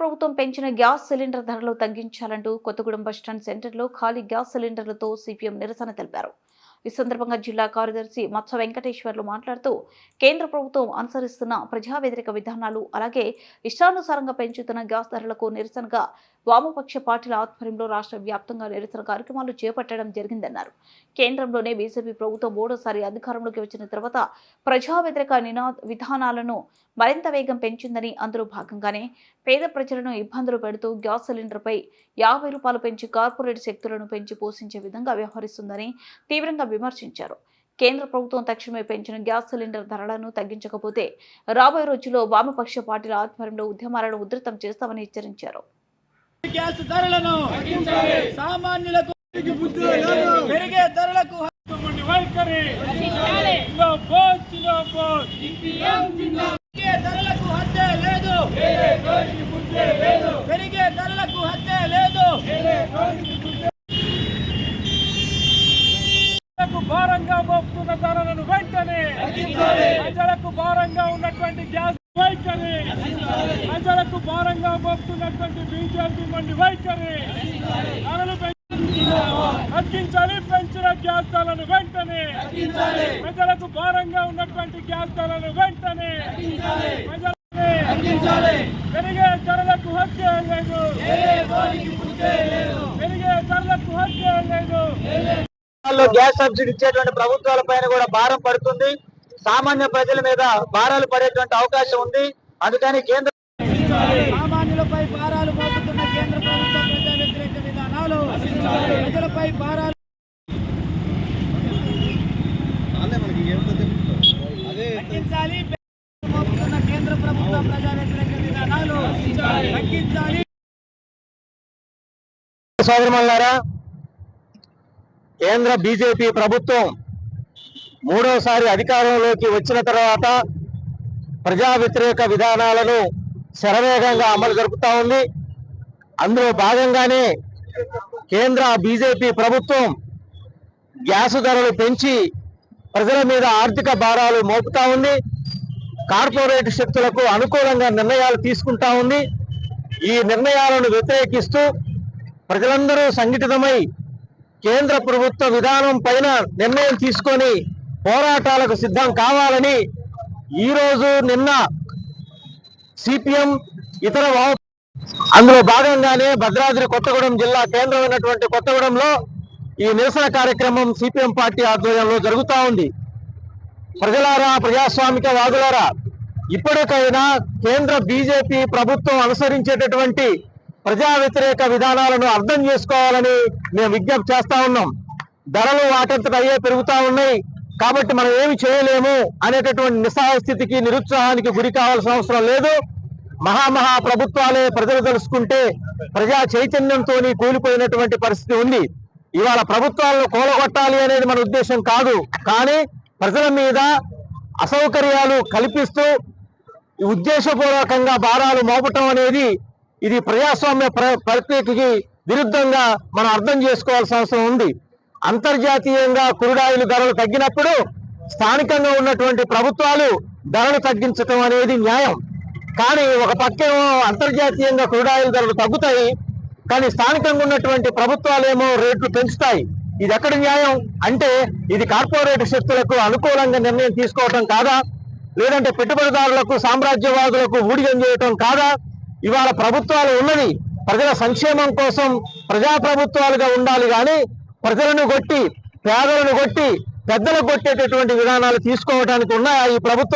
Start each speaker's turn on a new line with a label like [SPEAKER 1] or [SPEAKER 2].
[SPEAKER 1] ప్రభుత్వం పెంచిన gas cylinder ధరలు తగ్గించాలంటూ కొత్తగూడెం బస్టాండ్ సెంటర్లో ఖాళీ గ్యాస్ సిలిండర్లతో సిపిఎం నిరసన తెలిపారు. ఈ సందర్భంగా జిల్లా కార్యదర్శి మత్స్య వెంకటేశ్వర్లు మాట్లాడుతూ కేంద్ర ప్రభుత్వం అనుసరిస్తున్న ప్రజా వ్యతిరేక విధానాలు అలాగే ఇష్టానుసారంగా పెంచుతున్న గ్యాస్ ధరలకు నిరసనగా వామపక్ష పార్టీల ఆధ్వర్యంలో రాష్ట్ర వ్యాప్తంగా నిరసన కార్యక్రమాలు చేపట్టడం జరిగిందన్నారు. కేంద్రంలోనే బీజేపీ ప్రభుత్వం మూడోసారి అధికారంలోకి వచ్చిన తర్వాత ప్రజా వ్యతిరేక విధానాలను మరింత వేగం పెంచిందని, అందులో భాగంగానే పేద ప్రజలను ఇబ్బందులు పెడుతూ గ్యాస్ సిలిండర్పై 50 రూపాయలు పెంచి కార్పొరేట్ శక్తులను పెంచి పోషించే విధంగా వ్యవహరిస్తుందని తీవ్రంగా విమర్శించారు. కేంద్ర ప్రభుత్వం తక్షణమే పెంచిన గ్యాస్ సిలిండర్ ధరలను తగ్గించకపోతే రాబోయే రోజుల్లో వామపక్ష పార్టీల ఆధ్వర్యంలో ఉద్యమాలను ఉధృతం చేస్తామని హెచ్చరించారు.
[SPEAKER 2] గ్యాస్ ధరలను తగ్గించాలి, సామాన్యులకు పెరిగే ధరలకు వైఖరి జిందాబాద్ జిందాబాద్ పెరిగే ధరలకు హద్దే లేదు, పెరిగే ధరలకు హద్దే లేదు. భారంగా మోపుతున్న ధరలను వెంటనే ప్రజలకు భారంగా ఉన్నటువంటి గ్యాస్ వైఖరి, ప్రజలకు భారంగా మోపుతున్నటువంటి బీజేపీ మండి వైఖరి ధరలు తగ్గించాలి. పెంచిన గ్యాస్ ధరలను వెంటనే ప్రజలకు భారంగా ఉన్నటువంటి గ్యాస్ ధరలను వెంటనే పెరిగే ధరలకు హత్య లేదు, పెరిగే ధరలకు హత్య లేదు.
[SPEAKER 3] గ్యాస్ సబ్సిడీ ఇచ్చేటువంటి ప్రభుత్వాల పైన కూడా భారం పడుతుంది, సామాన్య ప్రజల మీద భారాలు పడేటువంటి అవకాశం ఉంది. అందుకని కేంద్ర
[SPEAKER 2] సామాన్యులపై భారాలు మోపుతున్న కేంద్ర ప్రభుత్వ ప్రజా వ్యతిరేక విధానాలు ప్రజలపై భారాలు తగ్గించాలి, మోపుతున్న కేంద్ర ప్రభుత్వ ప్రజా వ్యతిరేక విధానాలు తగ్గించాలి.
[SPEAKER 3] సోదరులారా, కేంద్ర బీజేపీ ప్రభుత్వం మూడోసారి అధికారంలోకి వచ్చిన తర్వాత ప్రజా వ్యతిరేక విధానాలను శరవేగంగా అమలు జరుపుతా ఉంది. అందులో భాగంగానే కేంద్ర బీజేపీ ప్రభుత్వం గ్యాస్ ధరలు పెంచి ప్రజల మీద ఆర్థిక భారాలు మోపుతా ఉంది, కార్పొరేట్ శక్తులకు అనుకూలంగా నిర్ణయాలు తీసుకుంటా ఉంది. ఈ నిర్ణయాలను వ్యతిరేకిస్తూ ప్రజలందరూ సంఘటితమై కేంద్ర ప్రభుత్వ విధానం పైన నిర్ణయం తీసుకొని పోరాటాలకు సిద్ధం కావాలని ఈరోజు నిన్న సిపిఎం ఇతర అందులో భాగంగానే భద్రాద్రి కొత్తగూడెం జిల్లా కేంద్రమైనటువంటి కొత్తగూడెంలో ఈ నిరసన కార్యక్రమం సిపిఎం పార్టీ ఆధ్వర్యంలో జరుగుతూ ఉంది. ప్రజలారా, ప్రజాస్వామిక వాదులారా, ఇప్పటికైనా కేంద్ర బీజేపీ ప్రభుత్వం అనుసరించేటటువంటి ప్రజా వ్యతిరేక విధానాలను అర్థం చేసుకోవాలని మేము విజ్ఞప్తి చేస్తా ఉన్నాం. ధరలు వాటంతట అయ్యే పెరుగుతూ ఉన్నాయి కాబట్టి మనం ఏమి చేయలేము అనేటటువంటి నిస్సహాయ స్థితికి, నిరుత్సాహానికి గురి కావాల్సిన అవసరం లేదు. మహా ప్రభుత్వాలే ప్రజలు తెలుసుకుంటే ప్రజా చైతన్యంతో కూలిపోయినటువంటి పరిస్థితి ఉంది. ఇవాళ ప్రభుత్వాలను కూలగొట్టాలి అనేది మన ఉద్దేశం కాదు, కానీ ప్రజల మీద అసౌకర్యాలు కల్పిస్తూ ఉద్దేశపూర్వకంగా భారాలు మోపటం అనేది ఇది ప్రజాస్వామ్య ప్రక్రియకి విరుద్ధంగా మనం అర్థం చేసుకోవాల్సిన అవసరం ఉంది. అంతర్జాతీయంగా క్రూడాయిల్ ధరలు తగ్గినప్పుడు స్థానికంగా ఉన్నటువంటి ప్రభుత్వాలు ధరలు తగ్గించడం అనేది న్యాయం. కానీ ఒక పక్కేమో అంతర్జాతీయంగా క్రూడాయిల్ ధరలు తగ్గుతాయి, కానీ స్థానికంగా ఉన్నటువంటి ప్రభుత్వాలేమో రేట్లు పెంచుతాయి. ఇది ఎక్కడ న్యాయం అంటే ఇది కార్పొరేట్ శక్తులకు అనుకూలంగా నిర్ణయం తీసుకోవటం కాదా? లేదంటే పెట్టుబడిదారులకు, సామ్రాజ్యవాదులకు ఊడిగం చేయటం కాదా? ఇవాళ ప్రభుత్వాలు ఉన్నది ప్రజల సంక్షేమం కోసం ప్రజాప్రభుత్వాలుగా ఉండాలి, కానీ ప్రజలను కొట్టి, పేదలను కొట్టి, పెద్దలకు కొట్టేటటువంటి విధానాలు తీసుకోవడానికి ఉన్నాయా ఈ ప్రభుత్వం?